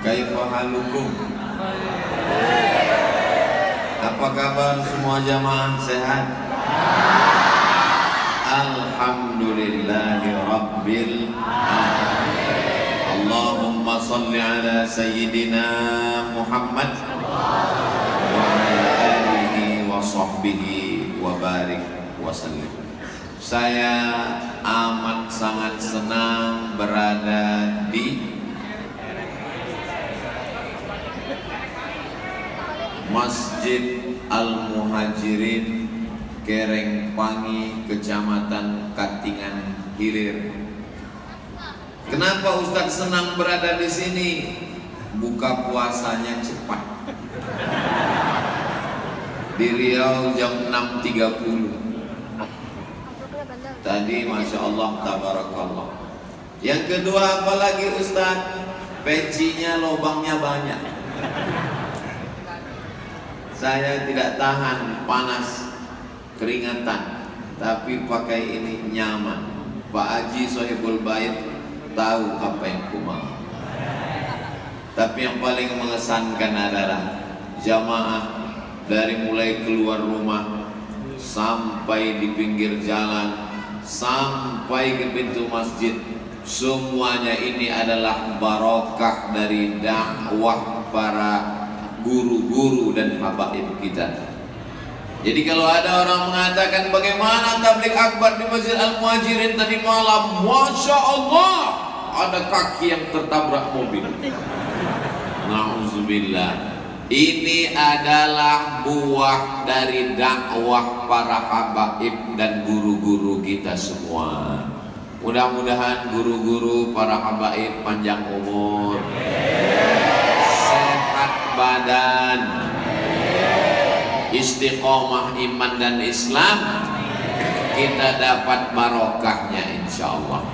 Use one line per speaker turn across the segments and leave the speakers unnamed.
Kaifa halukum? Apa kabar semua jamaah, sehat? Alhamdulillahi Rabbil Alamin. Allahumma salli ala Sayyidina Muhammad wa ala alihi wa sahbihi wa barik wa sallim. Saya amat sangat senang berada di Masjid Al-Muhajirin Kerengpangi, Kecamatan Katingan Hilir. Kenapa Ustadz senang berada di sini? Buka puasanya cepat. Di Riau jam 6.30. Tadi Masya Allah, Tabarakallah. Yang kedua apalagi Ustadz? Pecinya lubangnya banyak. Saya tidak tahan panas, keringatan, tapi pakai ini nyaman. Pak Haji Sohibul Bait tahu apa yang ku mau. Tapi yang paling mengesankan adalah jamaah dari mulai keluar rumah sampai di pinggir jalan sampai ke pintu masjid, semuanya ini adalah barokah dari dakwah para guru-guru dan habaib kita. Jadi kalau ada orang mengatakan bagaimana tabligh akbar di Masjid Al-Muhajirin tadi malam, Masya Allah, ada kaki yang tertabrak mobil. Na'udzubillah. Ini adalah buah dari dakwah para habaib dan guru-guru kita semua. Mudah-mudahan guru-guru para habaib panjang umur, badan, istiqomah iman dan Islam, kita dapat barokahnya insya Allah.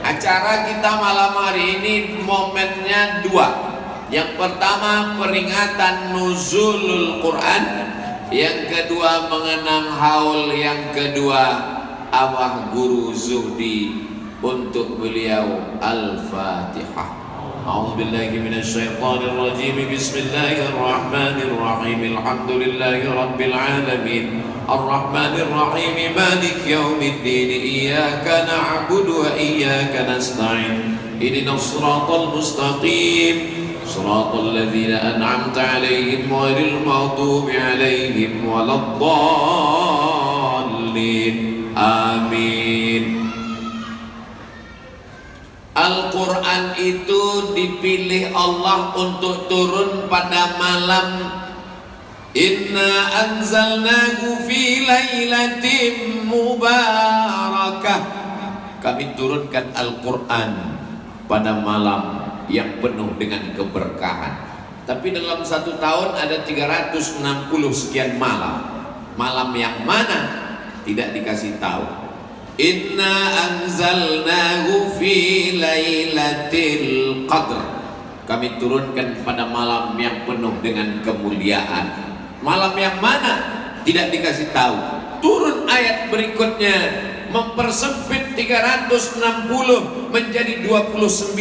Acara kita malam hari ini momennya dua. Yang pertama peringatan nuzulul Quran, yang kedua mengenang haul, yang kedua Abah Guru Zuhdi, untuk beliau Al-Fatihah. أعوذ بالله من الشيطان الرجيم بسم الله الرحمن الرحيم الحمد لله رب العالمين الرحمن الرحيم مالك يوم الدين إياك نعبد وإياك نستعين اهدنا الصراط المستقيم صراط الذين أنعمت عليهم غير المغضوب عليهم ولا الضالين آمين. Al-Quran itu dipilih Allah untuk turun pada malam. Inna anzalnahu fi lailatin mubarakah. Kami turunkan Al-Quran pada malam yang penuh dengan keberkahan. Tapi dalam satu tahun ada 360 sekian malam. Malam yang mana? Tidak dikasih tahu. Inna anzalnahu fi lailatul qadr. Kami turunkan pada malam yang penuh dengan kemuliaan. Malam yang mana? Tidak dikasih tahu. Turun ayat berikutnya mempersempit 360 menjadi 29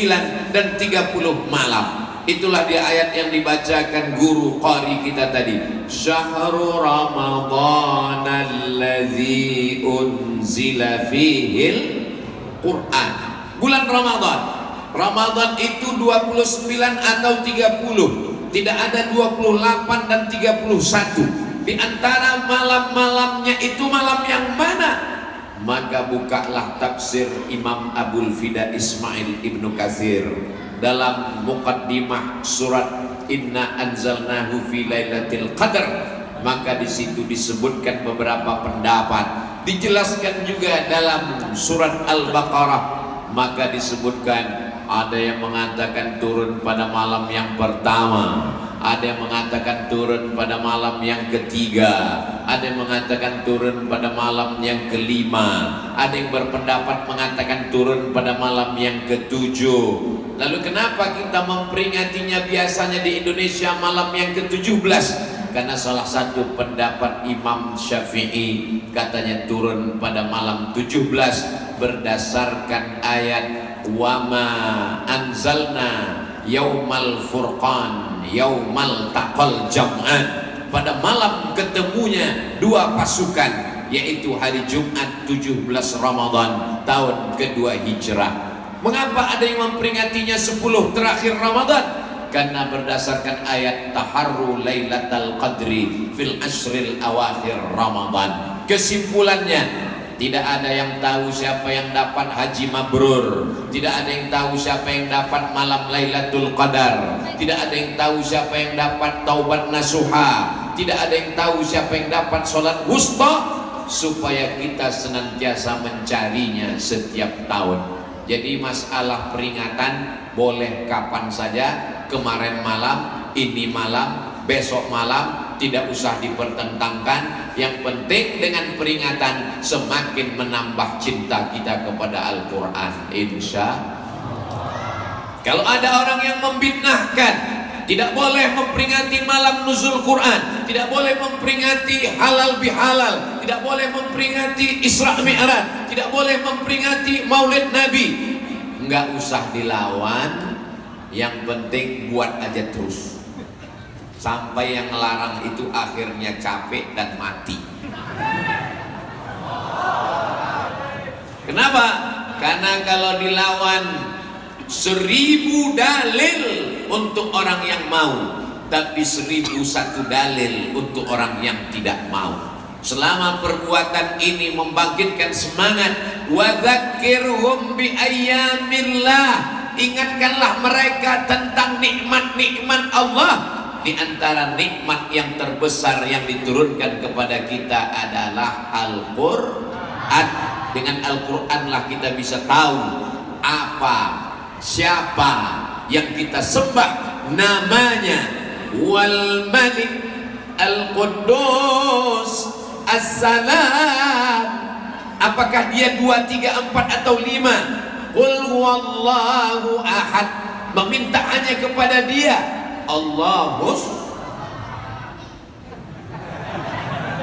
dan 30 malam. Itulah dia ayat yang dibacakan guru qari kita tadi. Syahrul Ramadan allazi unzila fihil Quran. Bulan Ramadan. Ramadan itu 29 atau 30. Tidak ada 28 dan 31. Di antara malam-malamnya itu malam yang mana? Maka bukalah tafsir Imam Abul Fida Ismail Ibnu Katsir dalam muqaddimah surat Inna anzalnahu fi lailatul qadr. Maka di situ disebutkan beberapa pendapat, dijelaskan juga dalam surat Al-Baqarah. Maka disebutkan ada yang mengatakan turun pada malam yang pertama, ada yang mengatakan turun pada malam yang ketiga, ada yang mengatakan turun pada malam yang kelima, ada yang berpendapat mengatakan turun pada malam yang ketujuh. Lalu kenapa kita memperingatinya biasanya di Indonesia malam yang ke-17? Karena salah satu pendapat Imam Syafi'i katanya turun pada malam 17 berdasarkan ayat wama anzalna yaumal furqan, yaumal taqal jam'an, pada malam ketemunya dua pasukan, yaitu hari Jumat 17 Ramadan tahun kedua Hijrah. Mengapa ada yang memperingatinya 10 terakhir Ramadan? Karena berdasarkan ayat taharru lailatal qadri fil ashril awakhir Ramadan. Kesimpulannya, tidak ada yang tahu siapa yang dapat haji mabrur, tidak ada yang tahu siapa yang dapat malam Lailatul Qadar, tidak ada yang tahu siapa yang dapat taubat nasuha, tidak ada yang tahu siapa yang dapat sholat wusta, supaya kita senantiasa mencarinya setiap tahun. Jadi masalah peringatan boleh kapan saja, kemarin malam, ini malam, besok malam, tidak usah dipertentangkan. Yang penting dengan peringatan semakin menambah cinta kita kepada Al-Quran, insya Allah. Kalau ada orang yang membidnahkan, tidak boleh memperingati malam nuzul Quran, tidak boleh memperingati halal bihalal, tidak boleh memperingati Isra Mi'raj, tidak boleh memperingati Maulid Nabi, enggak usah dilawan. Yang penting buat aja terus sampai yang ngelarang itu akhirnya capek dan mati. Kenapa? Karena kalau dilawan 1000 dalil untuk orang yang mau, tapi 1001 dalil untuk orang yang tidak mau. Selama perbuatan ini membangkitkan semangat, wa dzakirhum bi ayyamillah, ingatkanlah mereka tentang nikmat-nikmat Allah. Di antara nikmat yang terbesar yang diturunkan kepada kita adalah Al-Quran. Dengan Al-Quran lah kita bisa tahu apa, siapa yang kita sembah, namanya Wal Malik Al-Quddus As-Salam. Apakah dia 2, 3, 4 atau 5? Qul huwallahu ahad, meminta hanya kepada dia. Allahus,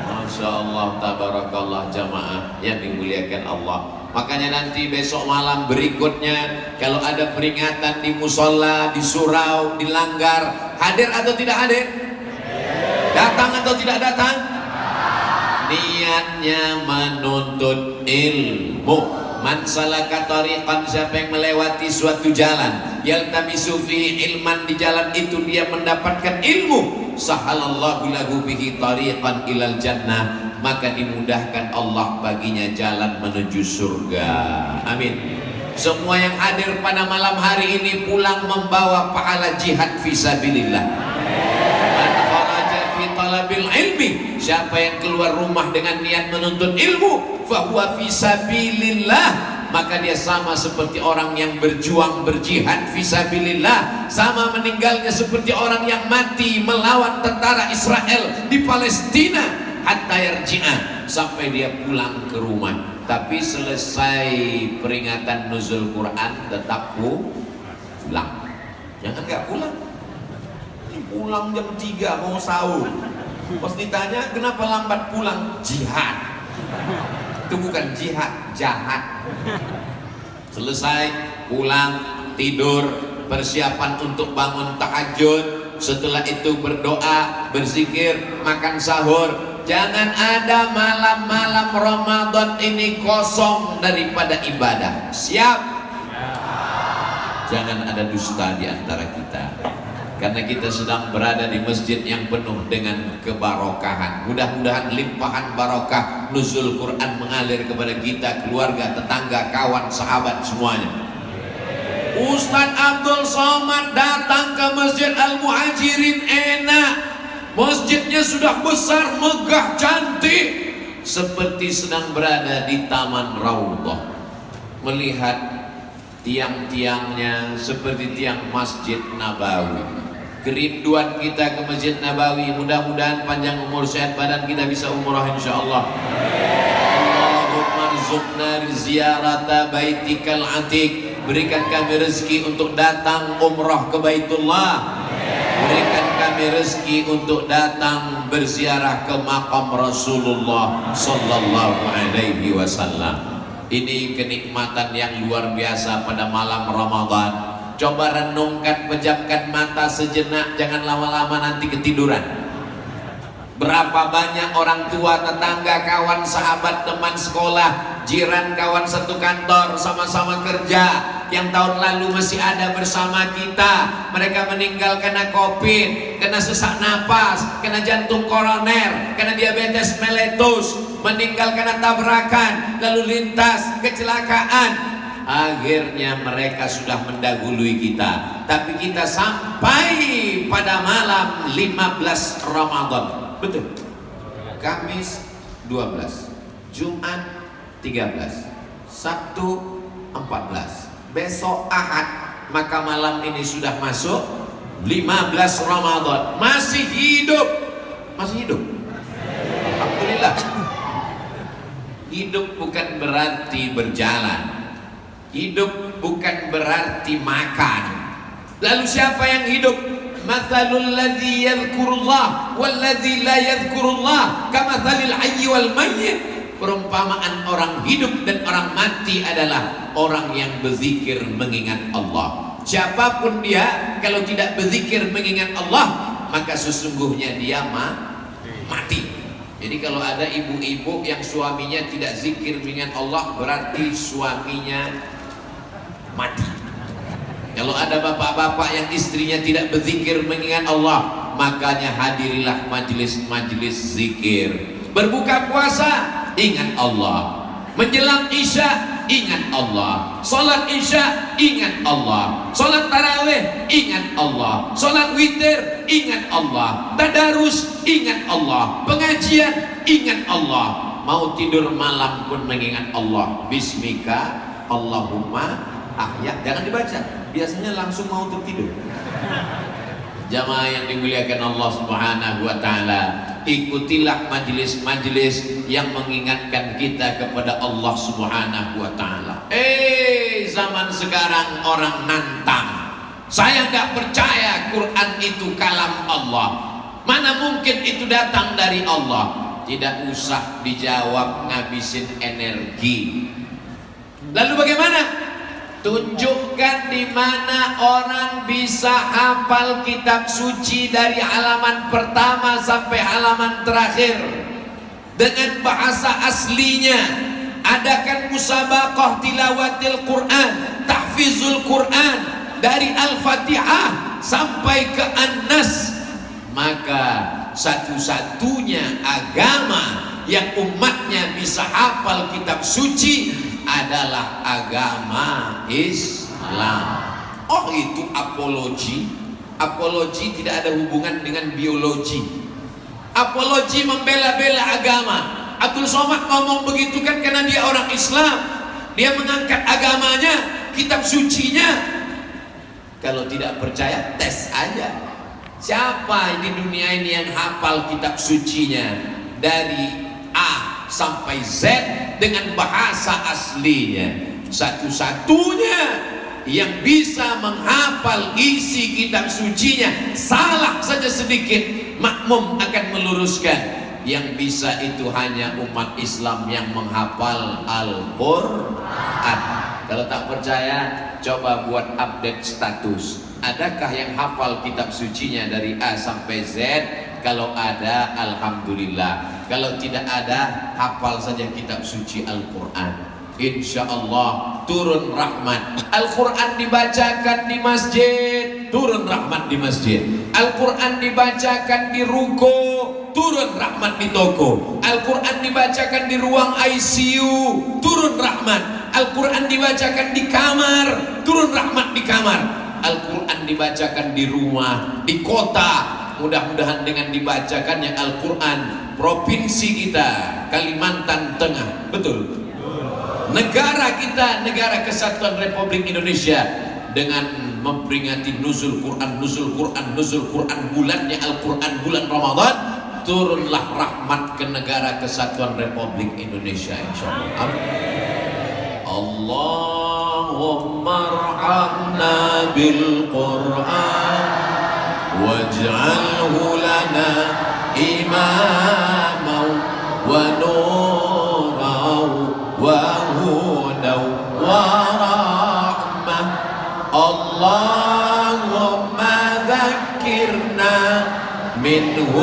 Masya Allah, tabarakallah jamaah yang dimuliakan Allah. Makanya nanti besok malam berikutnya kalau ada peringatan di musola, di surau, di langgar, hadir atau tidak hadir? Datang atau tidak datang? Niatnya menuntut ilmu. Man salaka tariqan, siapa yang melewati suatu jalan, yaltamisu fihi ilman, di jalan itu dia mendapatkan ilmu, sahalallahu lahu bihi tariqan ilal jannah, maka dimudahkan Allah baginya jalan menuju surga. Amin. Semua yang hadir pada malam hari ini pulang membawa pahala jihad fisabilillah. Man kharaja fi talabil ilmi, siapa yang keluar rumah dengan niat menuntut ilmu, fahuwa fisabilillah, maka dia sama seperti orang yang berjuang berjihad fisabilillah, sama meninggalnya seperti orang yang mati melawan tentara Israel di Palestina, hatta yarji'a, sampai dia pulang ke rumah. Tapi selesai peringatan nuzul Quran tetap pulang. Jangan nggak pulang. Pulang jam 3 mau sahur. Pas ditanya kenapa lambat pulang, jihad. Itu bukan jihad, jahat. Selesai pulang, tidur, persiapan untuk bangun tahajud, setelah itu berdoa, berzikir, makan sahur. Jangan ada malam-malam Ramadan ini kosong daripada ibadah. Siap? Jangan ada dusta di antara kita, karena kita sedang berada di masjid yang penuh dengan kebarokahan. Mudah-mudahan limpahan barokah nuzul Quran mengalir kepada kita, keluarga, tetangga, kawan, sahabat semuanya. Ustadz Abdul Somad datang ke Masjid Al-Muhajirin, enak. Masjidnya sudah besar, megah, cantik, seperti sedang berada di Taman Raudhah. Melihat tiang-tiangnya seperti tiang Masjid Nabawi. Kerinduan kita ke Masjid Nabawi, mudah-mudahan panjang umur sehat badan kita bisa umrah insyaallah. Allahumma rzuqna ziyarata baitikal atiq, berikan kami rezeki untuk datang umrah ke Baitullah. Berikan kami rezeki untuk datang berziarah ke makam Rasulullah sallallahu alaihi wasallam. Ini kenikmatan yang luar biasa pada malam Ramadan. Coba renungkan, pejamkan mata sejenak, jangan lama-lama nanti ketiduran. Berapa banyak orang tua, tetangga, kawan, sahabat, teman sekolah, jiran, kawan satu kantor, sama-sama kerja, yang tahun lalu masih ada bersama kita, mereka meninggal karena COVID, kena sesak napas, kena jantung koroner, kena diabetes meletus, meninggal karena tabrakan, lalu lintas, kecelakaan. Akhirnya mereka sudah mendahului kita, tapi kita sampai pada malam 15 Ramadan. Betul. Kamis 12, Jumat 13, Sabtu 14, besok Ahad, maka malam ini sudah masuk 15 Ramadan. Masih hidup. Masih hidup. Alhamdulillah. Hidup bukan berarti berjalan. Hidup bukan berarti makan. Lalu siapa yang hidup? Mathalul ladzi yadhkurullah wal ladzi la yadhkurullah kamathalil hayyi wal mayyit. Perumpamaan orang hidup dan orang mati adalah orang yang berzikir mengingat Allah. Siapapun dia, kalau tidak berzikir mengingat Allah, maka sesungguhnya dia mati. Jadi kalau ada ibu-ibu yang suaminya tidak zikir mengingat Allah, berarti suaminya mati. Kalau ada bapak-bapak yang istrinya tidak berzikir mengingat Allah, makanya hadirilah majelis-majelis zikir. Berbuka puasa, ingat Allah. Menjelang isya, ingat Allah. Salat isya, ingat Allah. Salat tarawih, ingat Allah. Salat witir, ingat Allah. Tadarus, ingat Allah. Pengajian, ingat Allah. Mau tidur malam pun mengingat Allah. Bismika Allahumma ahya. Jangan dibaca, biasanya langsung mau tertidur. Jamaah yang dimuliakan Allah Subhanahu wa taala, ikutilah majelis-majelis yang mengingatkan kita kepada Allah Subhanahu wa taala. Zaman sekarang orang nantang. Saya nggak percaya Quran itu kalam Allah. Mana mungkin itu datang dari Allah? Tidak usah dijawab, ngabisin energi. Lalu bagaimana? Tunjukkan di mana orang bisa hafal kitab suci dari halaman pertama sampai halaman terakhir dengan bahasa aslinya. Adakan musabaqah tilawatil Quran, tahfizul Quran dari Al-Fatihah sampai ke An-Nas. Maka satu-satunya agama yang umatnya bisa hafal kitab suci adalah agama Islam. Oh, itu apologi. Apologi tidak ada hubungan dengan biologi. Apologi membela-bela agama. Abdul Somad ngomong begitu kan karena dia orang Islam. Dia mengangkat agamanya, kitab sucinya. Kalau tidak percaya, tes aja. Siapa di dunia ini yang hafal kitab sucinya dari A sampai Z dengan bahasa aslinya? Satu-satunya yang bisa menghafal isi kitab sucinya, salah saja sedikit, makmum akan meluruskan. Yang bisa itu hanya umat Islam yang menghafal Al-Quran. Kalau tak percaya, coba buat update status. Adakah yang hafal kitab sucinya dari A sampai Z? Kalau ada, alhamdulillah. Kalau tidak ada, hafal saja kitab suci Al-Quran. Insya Allah turun rahmat. Al-Quran dibacakan di masjid, turun rahmat di masjid. Al-Quran dibacakan di ruko, turun rahmat di toko. Al-Quran dibacakan di ruang ICU, turun rahmat. Al-Quran dibacakan di kamar, turun rahmat di kamar. Al-Quran dibacakan di rumah, di kota. Mudah-mudahan dengan dibacakannya Al-Quran, provinsi kita Kalimantan Tengah, betul, negara kita, Negara Kesatuan Republik Indonesia, dengan memperingati nuzul Quran, nuzul Quran, nuzul Quran, bulannya Al-Quran, bulan Ramadan, turunlah rahmat ke Negara Kesatuan Republik Indonesia, insyaallah. Allahumma arhamna bil Quran waj'alhu lana imaman wa nuran wa hudan wa rahmah. Allah ذكرنا منه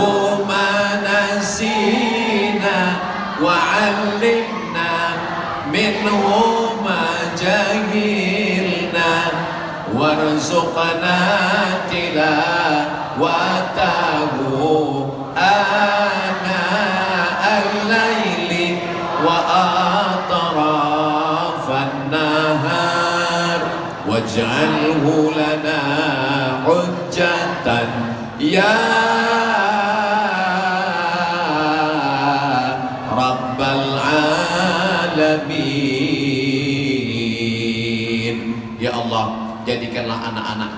ما نسينا وعلمنا منه ما جهلنا وارزقنا تلاوته آناء الليل وأطراف النهار واجعله لنا حجة يا رب العالمين. Ya Allah, jadikanlah anak-anak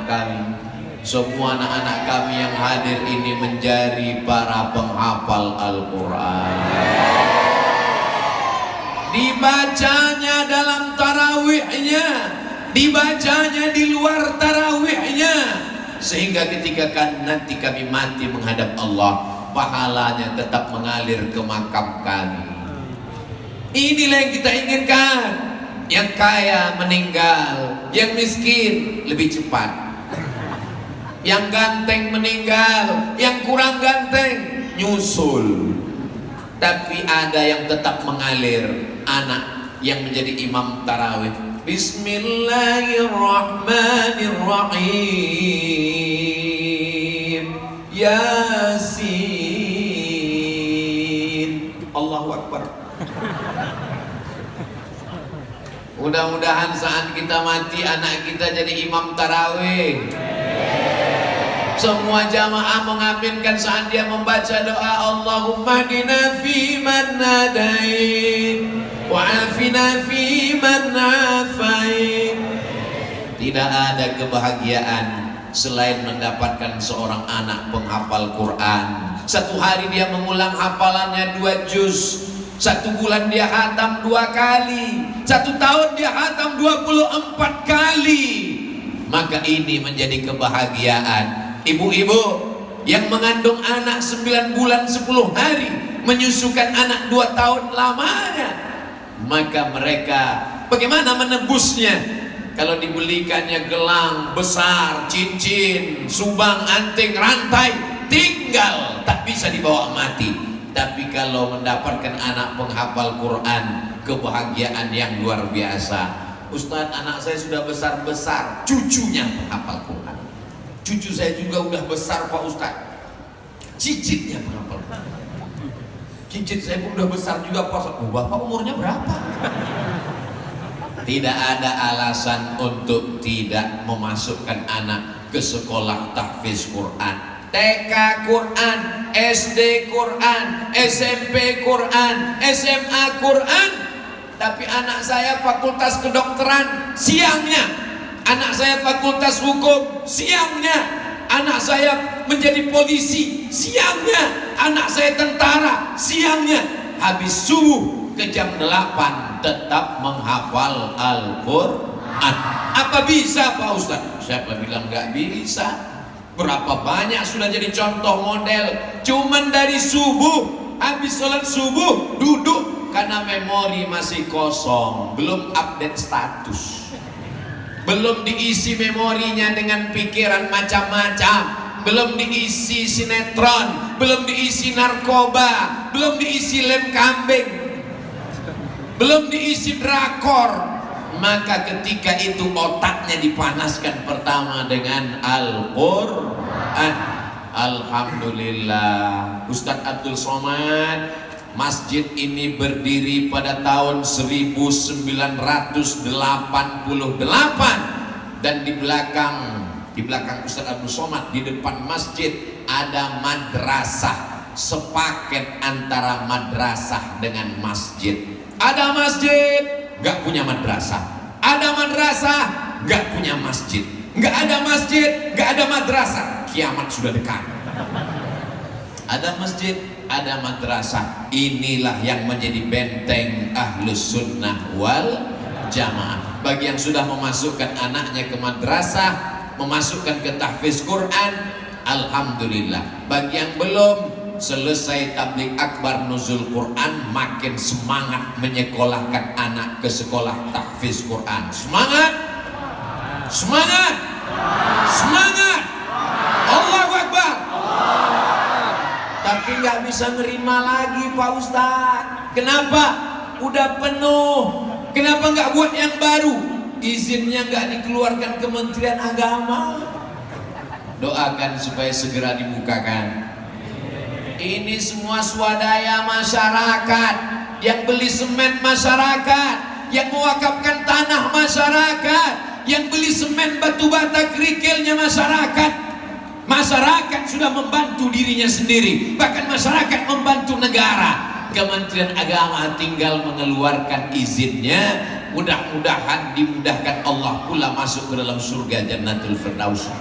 kami, semua anak-anak kami yang hadir ini menjadi para penghafal Al-Quran. Dibacanya dalam tarawihnya, dibacanya di luar tarawihnya, sehingga ketika nanti kami mati menghadap Allah, pahalanya tetap mengalir ke makam kami. Inilah yang kita inginkan. Yang kaya meninggal, yang miskin lebih cepat. Yang ganteng meninggal, yang kurang ganteng nyusul. Tapi ada yang tetap mengalir, anak yang menjadi imam tarawih. Bismillahirrahmanirrahim. Yasin. Allahu Akbar. Mudah-mudahan saat kita mati anak kita jadi imam tarawih. Semua jamaah mengaminkan saat dia membaca doa Allahumma hdina fiman hadain wa afina fiman afain. Tidak ada kebahagiaan selain mendapatkan seorang anak penghafal Quran. Satu hari dia mengulang hafalannya 2 juz. 1 bulan dia khatam 2 kali, 1 tahun dia khatam 24 kali. Maka ini menjadi kebahagiaan ibu-ibu yang mengandung anak 9 bulan 10 hari, menyusukan anak 2 tahun lamanya. Maka mereka bagaimana menebusnya? Kalau dibelikannya gelang besar, cincin, subang, anting, rantai, tinggal, tak bisa dibawa mati. Tapi kalau mendapatkan anak penghafal Quran, kebahagiaan yang luar biasa. Ustadz, anak saya sudah besar-besar, cucunya penghafal Quran. Cucu saya juga udah besar Pak Ustadz, cicitnya penghafal Quran. Cicit saya pun udah besar juga Pak Ustadz. Bapak umurnya berapa? Tidak ada alasan untuk tidak memasukkan anak ke sekolah tahfiz Quran. TK Quran, SD Quran, SMP Quran, SMA Quran. Tapi anak saya fakultas kedokteran, siangnya. Anak saya fakultas hukum, siangnya. Anak saya menjadi polisi, siangnya. Anak saya tentara, siangnya. Habis subuh ke jam 8 tetap menghafal Al-Quran. Apa bisa Pak Ustadz? Siapa bilang nggak bisa? Berapa banyak sudah jadi contoh model. Cuman dari subuh, habis sholat subuh duduk karena memori masih kosong, belum update status, belum diisi memorinya dengan pikiran macam-macam, belum diisi sinetron, belum diisi narkoba, belum diisi lem kambing, belum diisi drakor. Maka ketika itu otaknya dipanaskan pertama dengan Al-Quran. Alhamdulillah, Ustadz Abdul Somad, masjid ini berdiri pada tahun 1988 dan di belakang Ustadz Abdul Somad, di depan masjid ada madrasah, sepaket antara madrasah dengan masjid. Ada masjid gak punya madrasah, ada madrasah gak punya masjid, gak ada masjid gak ada madrasah. Kiamat sudah dekat. Ada masjid, ada madrasah. Inilah yang menjadi benteng Ahlus Sunnah wal Jamaah. Bagi yang sudah memasukkan anaknya ke madrasah, memasukkan ke tahfiz Quran, alhamdulillah. Bagi yang belum, selesai tabligh akbar nuzul Quran, makin semangat menyekolahkan anak ke sekolah tahfiz Quran. Semangat, semangat, semangat. nggak bisa nerima lagi Pak Ustadz. Kenapa? Udah penuh. Kenapa nggak buat yang baru? Izinnya nggak dikeluarkan Kementerian Agama. Doakan supaya segera dibukakan. Ini semua swadaya masyarakat, yang beli semen masyarakat, yang mewakafkan tanah masyarakat, yang beli semen batu bata kerikilnya masyarakat. Masyarakat sudah membantu dirinya sendiri, bahkan masyarakat membantu negara. Kementerian Agama tinggal mengeluarkan izinnya. Mudah-mudahan dimudahkan Allah pula masuk ke dalam surga Jannatul Firdaus.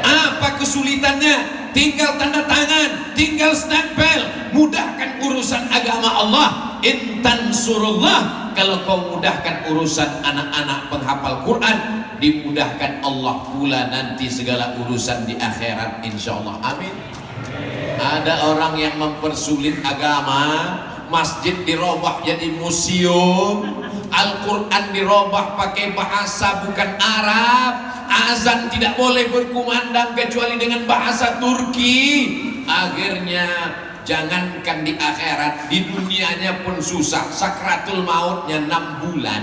Apa kesulitannya? Tinggal tanda tangan, tinggal stempel. Mudahkan urusan agama Allah. Intan surullah. Kalau kau mudahkan urusan anak-anak penghafal Quran, dimudahkan Allah pula nanti segala urusan di akhirat, insyaallah. Amin. Ada orang yang mempersulit agama. Masjid dirobah jadi museum, Al-Quran dirobah pakai bahasa bukan Arab, azan tidak boleh berkumandang kecuali dengan bahasa Turki. Akhirnya jangankan di akhirat, di dunianya pun susah. Sakratul mautnya 6 bulan,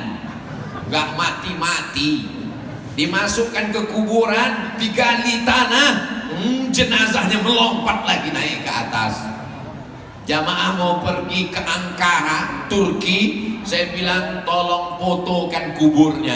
gak mati-mati. Dimasukkan ke kuburan, digali tanah, jenazahnya melompat lagi naik ke atas. Jamaah mau pergi ke Ankara, Turki, saya bilang tolong fotokan kuburnya.